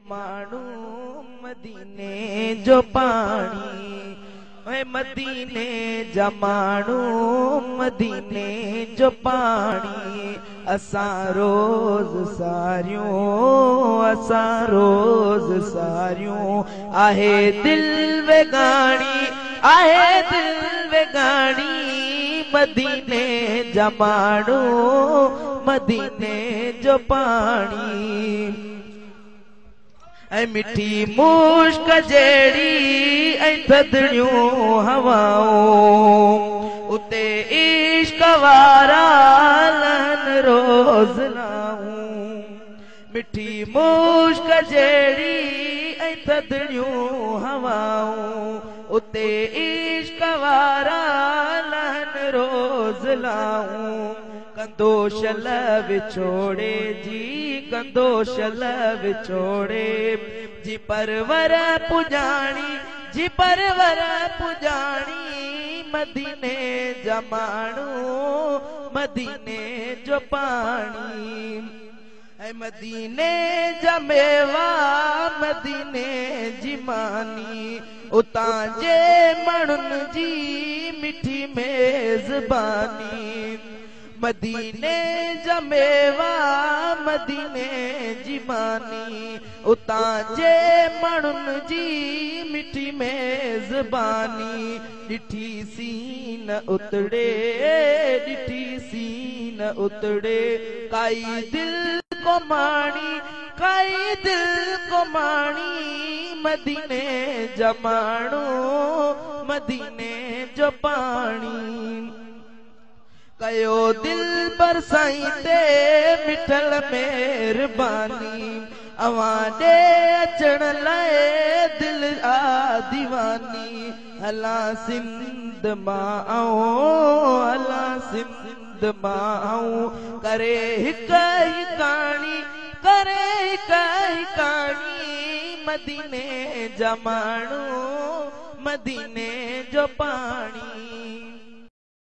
माण्हू मदीने जो पाणी, मदीने जा माण्हू मदीने जो पाणी। असां रोज़ सारियूं आहे दिल वेगाणी, आहे दिल वेगाणी। मदीने जा माण्हू मदीने जो पाणी। ऐ मिठी मुश्क जहिड़ी ऐं थधड़ियूं हवाऊं, उते इश्क वारा लन रोज़ नाऊं। मिठी मुश्क जहिड़ी ऐं थधड़ियूं हवाऊं, उते इश्क वारा लन रोज़ लाऊं। कंदो शल विछोड़े जी, कंदो शल विछोड़े जी परवर पुजाणी, जी परवर पुजाणी। मदीने जा माण्हू मदीने जो पाणी, ऐं मदीने जा मेवा मदीने जी मानी। उतां जे माण्हुनि जी मिठी मेज़बानी। मदीने जा मेवा मदीने जी मानी। उतां जे माण्हुनि जी मिठी मेज़बानी। ॾिठी सीन उतड़े, ॾिठी सीन उतड़े, काई दिल को माणी, काई दिल को माणी। मदीने जा माण्हू मदीने जो पाणी। कयो दिल पर साईं ते मिठल मेहरबानी। अवां ॾे अचण लाइ दिल आ दीवानी। हला सिंध मां आऊं, हला सिंध मां आऊं। करे हिक ही कहाणी, करे हिक ही कहाणी। मदीने जा माण्हू मदीने जो पाणी।